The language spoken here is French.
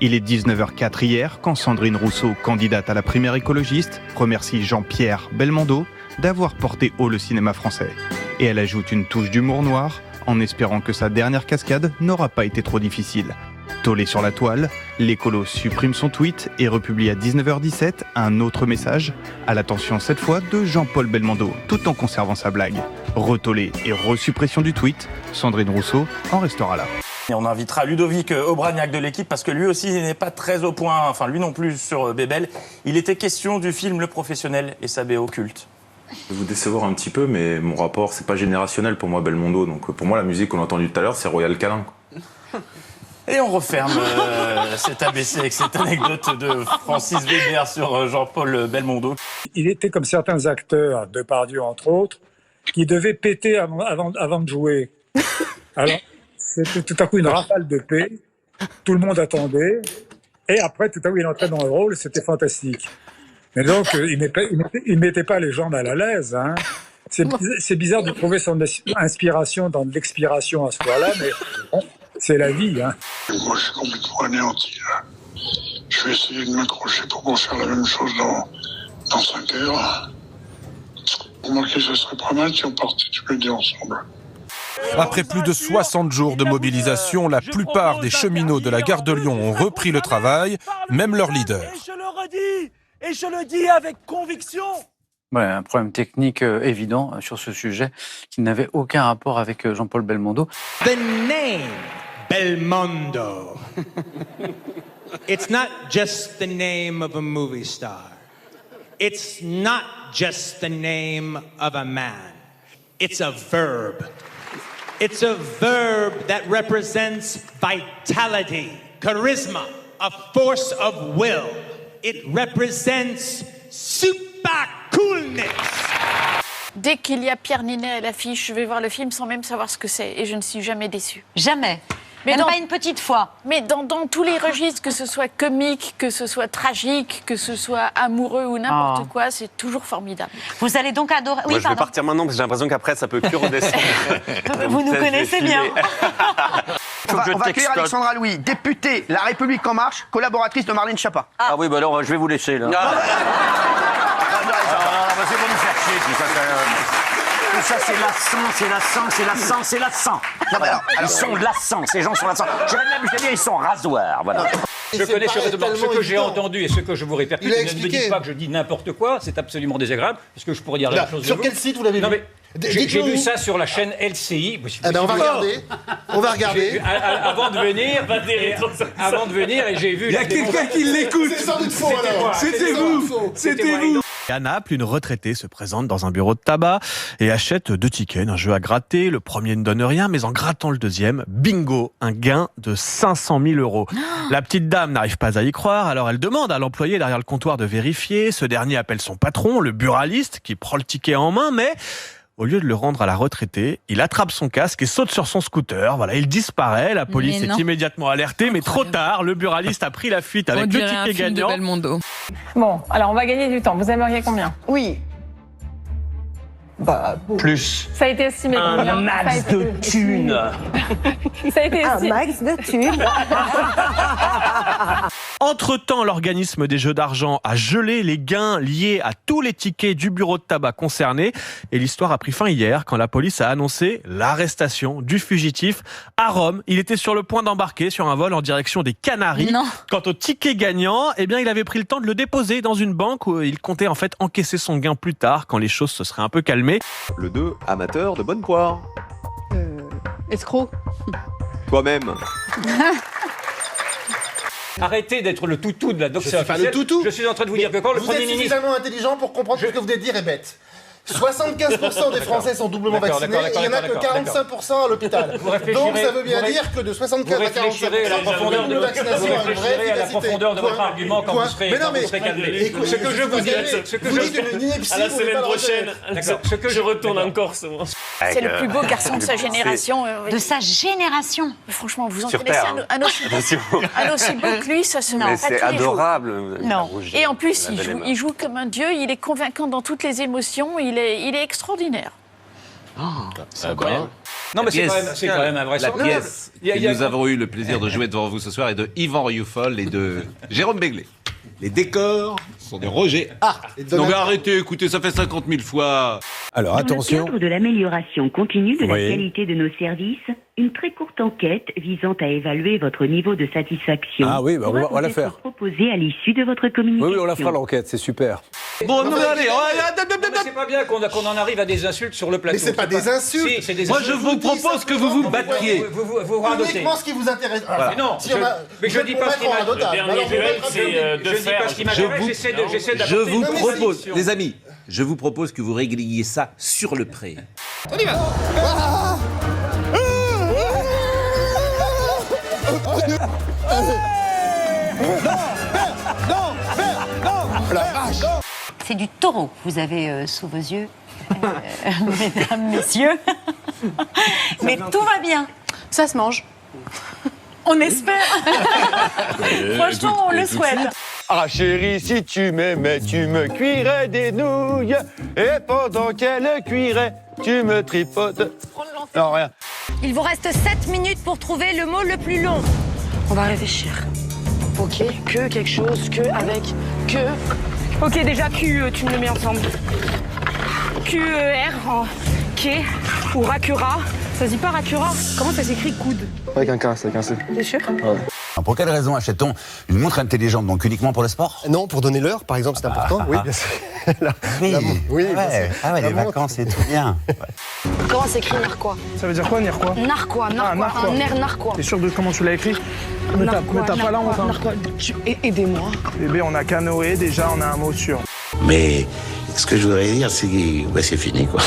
Il est 19h04 hier quand Sandrine Rousseau, candidate à la primaire écologiste, remercie Jean-Pierre Belmondo d'avoir porté haut le cinéma français. Et elle ajoute une touche d'humour noir en espérant que sa dernière cascade n'aura pas été trop difficile. Tollé sur la toile, l'écolo supprime son tweet et republie à 19h17 un autre message, à l'attention cette fois de Jean-Paul Belmondo, tout en conservant sa blague. Retollé et resuppression du tweet, Sandrine Rousseau en restera là. Et on invitera Ludovic Obraniak de l'équipe parce que lui aussi n'est pas très au point, enfin lui non plus sur Bébel. Il était question du film Le Professionnel et sa BO culte. Je vais vous décevoir un petit peu, mais mon rapport, c'est pas générationnel pour moi, Belmondo. Donc pour moi, la musique qu'on a entendue tout à l'heure, c'est Royal Câlin. Et on referme cet ABC avec cette anecdote de Francis Weber sur Jean-Paul Belmondo. Il était comme certains acteurs, Depardieu entre autres, qui devaient péter avant de jouer. Alors, c'était tout à coup une rafale de paix, tout le monde attendait, et après, tout à coup, il entrait dans le rôle, c'était fantastique. Mais donc, il mettait pas les gens mal à l'aise. Hein. C'est bizarre de trouver son inspiration dans de l'expiration à ce point-là, mais bon, c'est la vie. Hein. Moi, je suis complètement anéanti. Là. Je vais essayer de m'accrocher pour qu'on fasse la même chose dans 5 heures. Remarquez, ce serait pas mal si on partait tous les deux ensemble. Après plus de 60 jours de mobilisation, la plupart des cheminots de la gare de Lyon ont repris le travail, même leur leader. Et je le dis avec conviction. Ouais, un problème technique évident sur ce sujet qui n'avait aucun rapport avec Jean-Paul Belmondo. The name Belmondo. It's not just the name of a movie star. It's not just the name of a man. It's a verb. It's a verb that represents vitality, charisma, a force of will. It represents super coolness. Dès qu'il y a Pierre Ninet à l'affiche, je vais voir le film sans même savoir ce que c'est et je ne suis jamais déçue. Jamais. Même pas une petite fois. Mais dans tous les registres, que ce soit comique, que ce soit tragique, que ce soit amoureux ou n'importe quoi, c'est toujours formidable. Vous allez donc adorer... Moi, je vais partir maintenant parce que j'ai l'impression qu'après, ça peut plus redescendre. Vous nous connaissez bien. On va accueillir Alexandra Louis, députée La République En Marche, collaboratrice de Marlène Schiappa. Ah oui, bah alors je vais vous laisser là. C'est pour nous faire chier, tout ça. Tout ça, c'est lassant. Non, mais alors, ils sont lassants, ces gens sont lassants. J'irais même jusqu'à dire, ils sont rasoirs, voilà. Je connais ce que j'ai entendu et ce que je vous répercute. Ne me dites pas que je dis n'importe quoi, c'est absolument désagréable, parce que je pourrais dire la même chose. Sur quel site vous l'avez vu? J'ai vu ça sur la chaîne LCI. On va regarder. On va regarder. Avant de venir, et j'ai vu... Il y a quelqu'un qui l'écoute. C'est sans doute faux alors. C'était vous. À Naples, une retraitée se présente dans un bureau de tabac et achète 2 tickets d'un jeu à gratter. Le premier ne donne rien, mais en grattant le deuxième, bingo, un gain de 500 000 €. La petite dame n'arrive pas à y croire, alors elle demande à l'employé derrière le comptoir de vérifier. Ce dernier appelle son patron, le buraliste, qui prend le ticket en main, mais... au lieu de le rendre à la retraitée, il attrape son casque et saute sur son scooter. Voilà, il disparaît. La police est immédiatement alertée, mais trop tard. Le buraliste a pris la fuite avec le ticket gagnant. Bon, alors on va gagner du temps. Vous aimeriez combien? Oui. Bah, plus. Ça a été estimé combien? Un max de thunes. Ça a été estimé. Un max de thunes. Entre-temps, l'organisme des jeux d'argent a gelé les gains liés à tous les tickets du bureau de tabac concerné. Et l'histoire a pris fin hier quand la police a annoncé l'arrestation du fugitif à Rome. Il était sur le point d'embarquer sur un vol en direction des Canaries. Non. Quant au ticket gagnant, eh bien, il avait pris le temps de le déposer dans une banque où il comptait en fait encaisser son gain plus tard quand les choses se seraient un peu calmées. Le 2, amateur de bonne poire. Escroc. Toi-même. Arrêtez d'être le toutou de la doxa. Je suis pas le toutou. Je suis en train de vous dire que quand le vous Premier êtes ministre... suffisamment intelligent pour comprendre que ce que vous venez de dire est bête. 75% des Français sont doublement vaccinés et il n'y en a que 45% à l'hôpital. Donc ça veut bien dire que de 75 à 45%, réfléchirez à la profondeur de vaccination a une vraie efficacité. à la profondeur de votre argument quand vous serez calmé. Ce que je vous dis, vous dites une ineptie, à la semaine prochaine, ce que je retourne en Corse. C'est le plus beau garçon de sa génération. De sa génération. Franchement, vous en Sur connaissez Terre, un aussi beau que lui, ça se met pas c'est tous les jours. adorable. Non. Et en plus, il joue comme un dieu, il est convaincant dans toutes les émotions, il est extraordinaire. C'est incroyable. Non, mais c'est quand même La invraisemblable. pièce que nous avons eu le plaisir de jouer devant vous ce soir est de Yvan Rioufol et de Jérôme Béglé. Les décors sont de Roger Hart. Non mais arrêtez, écoutez, ça fait 50 000 fois. Alors attention. Dans le cadre de l'amélioration continue de la Oui. qualité de nos services, une très courte enquête visant à évaluer votre niveau de satisfaction Ah oui, bah, pourra on va vous la être faire. proposée à l'issue de votre communication. Oui, on la fera l'enquête, c'est super. Bon, non, mais allez, C'est pas bien qu'on en arrive à des insultes sur le plateau. Mais c'est pas des insultes. Si, c'est des moi insultes. je vous propose que vous vous battiez. Vous radotez. Uniquement ce qui vous intéresse. Voilà. Mais non, mais je dis pas ce qui m'intéresse. J'essaie Je vous d'apporter une propose, conviction. les amis, je vous propose que vous régliez ça sur le pré. On y va. C'est du taureau que vous avez sous vos yeux, mesdames, messieurs. Mais tout va bien. Ça se mange. On espère. Franchement, on le souhaite. Ah chérie, si tu m'aimais, tu me cuirais des nouilles. Et pendant qu'elle cuirait, tu me tripotes. Non, rien. Il vous reste 7 minutes pour trouver le mot le plus long. On va réfléchir. Ok, que quelque chose, que avec, que. Ok, déjà Q, tu me le mets ensemble. Q-E-R, K ou Rakura. Ça se dit pas Rakura? Comment ça s'écrit coude? Avec un K, c'est avec un C. T'es sûr? Pour quelle raison achète-t-on une montre intelligente? Donc uniquement pour le sport? Non, pour donner l'heure, par exemple, c'est important. Oui, bien sûr. Oui, bien sûr. Ah ouais, La les montre. vacances et tout bien. Comment s'écrit narquois? Ça veut dire quoi, Nirquois? Narquois, narquois, un air narquois. T'es sûr de comment tu l'as écrit? Mais t'as pas la honte, hein. Aidez-moi. Bébé, on a canoë, déjà, on a un mot sûr. Mais ce que je voudrais dire, c'est que c'est fini, quoi.